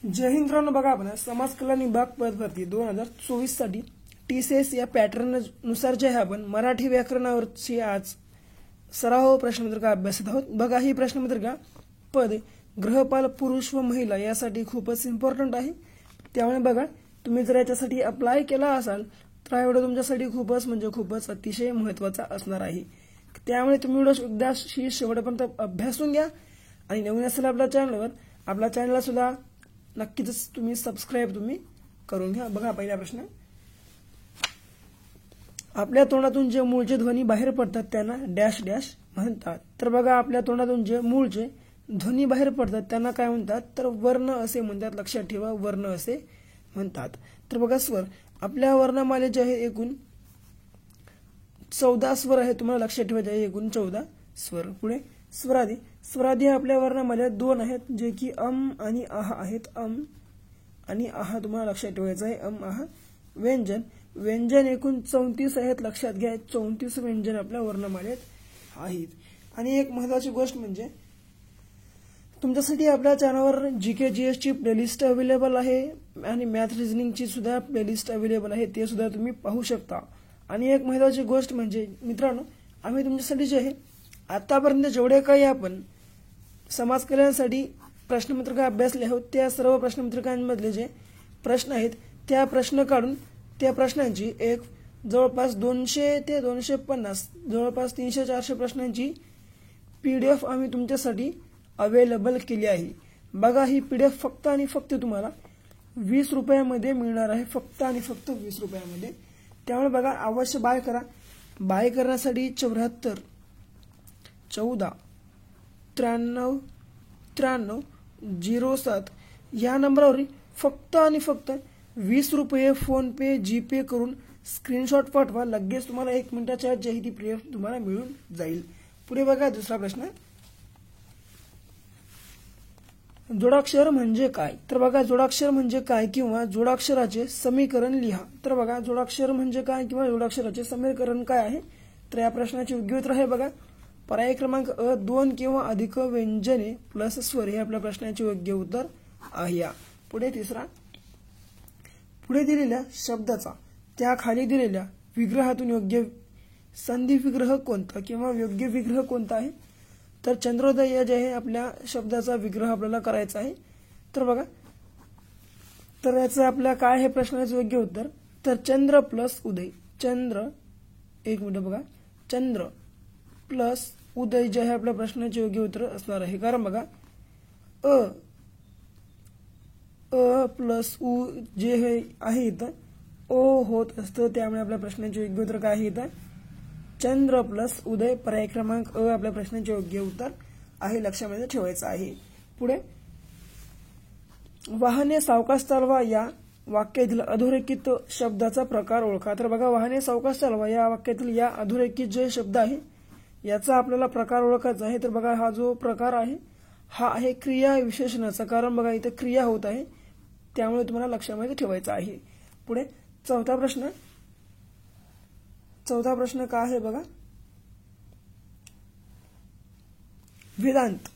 जय हिंद मित्रांनो, बघा आपण समाज कल्याण विभाग पद भरती 2024 साठी TCS या पॅटर्न नुसार जे आहे आपण मराठी व्याकरणावरची आज सराव प्रश्नपत्रिका अभ्यासत आहोत। बघा ही प्रश्नपत्रिका पद गृहपाल पुरुष व महिला यासाठी खूपच इम्पॉर्टंट आहे। त्यामुळे बघा तुम्ही जर याच्यासाठी अप्लाय केला असाल तर हा व्हिडिओ तुमच्यासाठी खूपच अतिशय महत्त्वाचा असणार आहे। त्यामुळे तुम्ही व्हिडिओ एकदा शेवटपर्यंत अभ्यासून घ्या आणि नवीन असेल आपल्या चॅनलला सुद्धा नक्कीच तुम्ही सबस्क्राइब करून घ्या। बघा पहिला प्रश्न, आपल्या तोंडातून जे मूळचे ध्वनी बाहेर पडतात त्यांना डॅश डॅश म्हणतात। तर बघा आपल्या तोंडातून जे मूळचे ध्वनी बाहेर पडतात त्यांना काय म्हणतात, तर वर्ण असे म्हणतात। लक्षात ठेवा, वर्ण असे म्हणतात। तर बघा स्वर, आपल्या वर्णमालेचे आहे एकूण 14 स्वर आहे, तुम्हाला लक्षात ठेवायचे आहे एकूण 14 स्वर। पुढे स्वरादी, स्वरादी आपल्या वर्णामालेत 2 आहेत जे की अम आणि आह आहेत। अम आणि आह तुम्हाला लक्षात ठेवायचं आहे, अम आह। व्यंजन, व्यंजन एकूण 34 आहेत, लक्षात घ्या 34 व्यंजन आपल्या वर्णमालेत आहेत। आणि एक महत्त्वाची गोष्ट म्हणजे तुमच्यासाठी आपल्या चॅनलवर जीके जीएस ची प्लेलिस्ट अवेलेबल आहे आणि मॅथ रिझनिंग ची सुद्धा प्लेलिस्ट अवेलेबल आहे, ते सुद्धा तुम्ही पाहू शकता। आणि एक महत्त्वाची गोष्ट म्हणजे मित्रांनो, आम्ही तुमच्यासाठी जे आहे आतापर्यंत जेवढे काही आपण समाज कल्याणासाठी प्रश्नपत्रिका अभ्यासले आहोत त्या सर्व प्रश्नपत्रिकांमधले जे प्रश्न आहेत त्या प्रश्न काढून त्या प्रश्नांची एक जवळपास 200 ते 250 जवळपास 300-400 प्रश्नांची PDF आम्ही तुमच्यासाठी अवेलेबल केली आहे। बघा ही PDF फक्त आणि फक्त तुम्हाला 20 रुपयामध्ये मिळणार आहे, फक्त आणि फक्त 20 रुपयामध्ये। त्यामुळे बघा अवश्य बाय करा। बाय करण्यासाठी 74 14 93 93 07 या नंबरवर फक्त आणि फक्त 20 रुपये फोन पे जीपे करून स्क्रीनशॉट पाठवा, लगेच तुम्हाला 1 मिनिटाच्या आत ही PDF तुम्हाला मिळून जाईल। पुढे बघा दुसरा प्रश्न, जोडाक्षर म्हणजे काय। तर बघा जोडाक्षर म्हणजे काय किंवा जोडाक्षराचे समीकरण लिहा। तर बघा जोडाक्षर म्हणजे काय किंवा जोडाक्षराचे समीकरण काय आहे, तर या प्रश्नाचे योग्य उत्तर आहे बघा पर्याय क्रमांक अ 2 किंवा अधिक व्यंजने प्लस स्वर हे आपल्या प्रश्नाचे योग्य उत्तर आहे। पुढे तिसरा, पुढे दिलेल्या शब्दाचा त्या खाली दिलेल्या विग्रहातून योग्य संधी विग्रह कोणता किंवा योग्य विग्रह कोणता आहे, तर चंद्रोदय जे आहे आपल्या शब्दाचा विग्रह आपल्याला करायचा आहे। तर बघा तर याचं आपल्या काय आहे प्रश्नाचं योग्य उत्तर, तर चंद्र प्लस उदय। चंद्र, एक मिनिट बघा, चंद्र प्लस उदय जे आहे आपल्या प्रश्नाचे योग्य उत्तर असणार आहे। कारण बघा अ प्लस उ जे हे आहे इथं ओ होत असतं, त्यामुळे आपल्या प्रश्नाचे योग्य उत्तर काय आहे इथं चंद्र प्लस उदय। पर्याय क्रमांक अ आपल्या प्रश्नाचे योग्य उत्तर आहे, लक्षामध्ये ठेवायचं आहे। पुढे वाहने सावकाश चालवा या वाक्यातील अधोरेखित शब्दाचा प्रकार ओळखा। तर बघा वाहने सावकाश चालवा या वाक्यातील या अधोरेखित जे शब्द आहे याचा आपल्याला प्रकार ओळखायचा आहे। तर बघा हा जो प्रकार आहे हा आहे क्रिया विशेषणाचा, कारण बघा इथे क्रिया होत आहे, त्यामुळे तुम्हाला लक्षामध्ये ठेवायचं आहे। पुढे चौथा प्रश्न काय आहे बघा, वेदांत,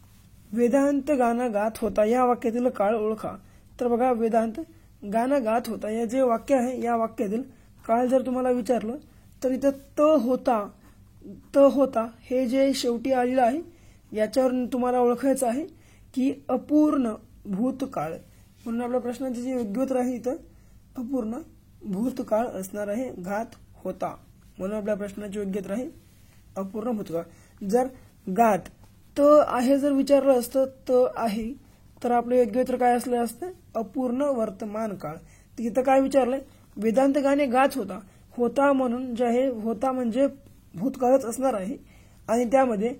वेदांत गाणं गात होता या वाक्यातील काळ ओळखा। तर बघा वेदांत गाणं गात होता या जे वाक्य आहे या वाक्यातील काळ जर तुम्हाला विचारलं तर इथं त होता हे जे शेवटी आलेलं आहे याच्यावरून तुम्हाला ओळखायचं आहे की अपूर्ण भूतकाळ, म्हणून आपल्या प्रश्नाचे जे योग्य उत्तर आहे इथं अपूर्ण भूतकाळ असणार आहे, घात होता, म्हणून आपल्या प्रश्नाचे योग्य उत्तर आहे अपूर्ण भूतकाळ। जर गात त आहे जर विचारलं असतं त आहे तर आपलं योग्य उत्तर काय असलं असतं अपूर्ण वर्तमान काळ। तिथं काय विचारलंय, वेदांत गाणे गात होता, होता म्हणून जे आहे होता म्हणजे भूतकाळच असणार आहे आणि त्यामध्ये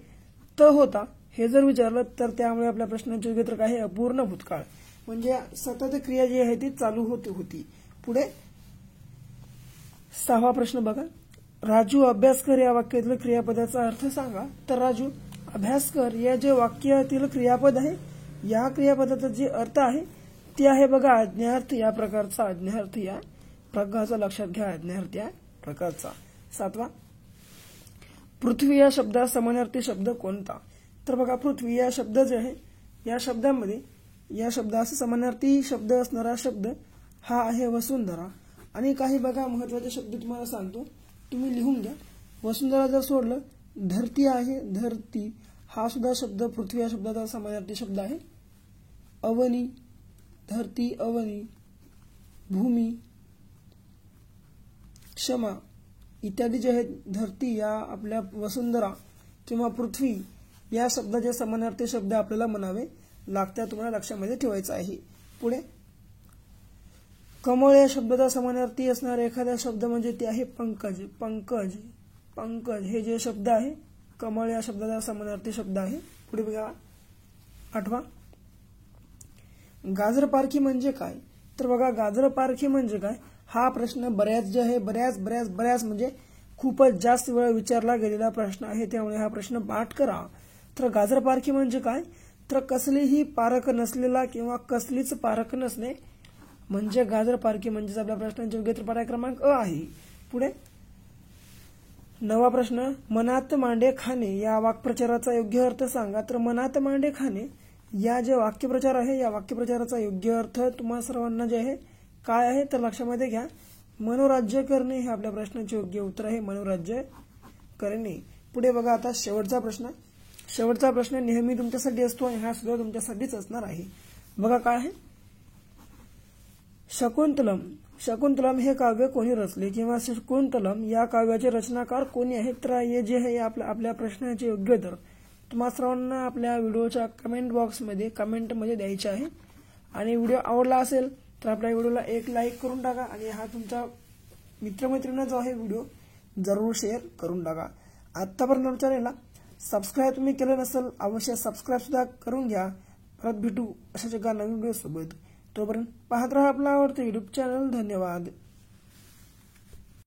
त होता हे जर विचारलं तर त्यामुळे आपल्या प्रश्नाचे योग्य उत्तर काय आहे अपूर्ण भूतकाळ, म्हणजे सतत क्रिया जी आहे ती चालू होती। पुढे 6वा प्रश्न बघा, राजू अभ्यास कर या वाक्यातील क्रियापदाचा अर्थ सांगा। तर राजू अभ्यास कर या जे वाक्यातील क्रियापद आहे या क्रियापदाचा जे अर्थ आहे ते आहे बघा आज्ञार्थ या प्रकारचा, आज्ञार्थ या प्रकारचा, लक्षात घ्या आज्ञार्थ या प्रकारचा। 7वा, पृथ्वी या शब्दात समानार्थी शब्द कोणता। तर बघा पृथ्वी या शब्द जे आहे या शब्दामध्ये या शब्दाचा समानार्थी शब्द असणारा शब्द हा आहे वसुंधरा. आणि काही बघा महत्त्वाचे शब्द तुम्हाला सांगतो, तुम्ही लिहून घ्या. वसुंधरा जर सोडलं, धरती आहे, धरती हा सुद्धा शब्द पृथ्वी या शब्दाचा समानार्थी शब्द आहे. अवनी, धरती, अवनी, भूमी, क्षमा इत्यादी जे आहेत धरती या आपल्या वसुंधरा किंवा पृथ्वी या शब्दाचे समानार्थी शब्द आपल्याला म्हणावे लागतात, तुम्हाला लक्षामध्ये ठेवायचं आहे. पुढे कमळ या शब्दाचा समानार्थी असणारा एखादा शब्द म्हणजे ते आहे पंकज. पंकज, पंकज हे जे शब्द आहे कमळ या शब्दाचा समानार्थी शब्द आहे. पुढे बघा 8वा, गाजरपारखी म्हणजे काय? तर बघा गाजरपारखी म्हणजे काय हा प्रश्न बऱ्याच जे आहे बऱ्याच म्हणजे खूपच जास्त वेळा विचारला गेलेला प्रश्न आहे, त्यामुळे हा प्रश्न पाठ करा. तर गाजरपारखी म्हणजे काय? तर कसलीही पारख नसलेला किंवा कसलीच पारख नसणे म्हणजे गाजरपारखी. म्हणजेच आपल्या प्रश्नाचे योग्य पर्याय क्रमांक अ आहे. पुढे 9वा प्रश्न, मनात मांडे खाणे या वाक्प्रचाराचा योग्य अर्थ सांगा. तर मनात मांडे खाणे या जे वाक्यप्रचार आहे या वाक्यप्रचाराचा योग्य अर्थ तुम्हा सर्वांना जे आहे काय आहे तर लक्षामध्ये घ्या, मनोराज्य करणे हे आपल्या प्रश्नाचे योग्य उत्तर आहे, मनोराज्य करणे. पुढे बघा आता शेवटचा प्रश्न. शेवटचा प्रश्न नेहमी तुमच्यासाठी असतो आणि हा सुद्धा तुमच्यासाठीच असणार आहे. बघा काय आहे, शकुंतलम. शकुंतलम हे काव्य कोणी रचले किंवा शकुंतलम या काव्याचे रचनाकार कोणी आहेत? तर हे जे आहे आपल्या प्रश्नाचे योग्य उत्तर तुम्हा सर्वांना आपल्या व्हिडिओच्या कमेंट बॉक्समध्ये कमेंटमध्ये द्यायचे आहे. आणि व्हिडिओ आवडला असेल तर आपल्या व्हिडिओला एक लाईक करून टाका आणि हा तुमच्या मित्रमैत्रिणींना जो आहे व्हिडिओ जरूर शेअर करून टाका. आत्तापर्यंत आमच्या चॅनेलला सबस्क्राईब तुम्ही केलं नसेल अवश्य सबस्क्राईब सुद्धा करून घ्या. परत भेटू अशाच एका नवीन व्हिडिओ सोबत. तोपर्यंत पाहत राहा आपला आवडतं युट्यूब चॅनल. धन्यवाद.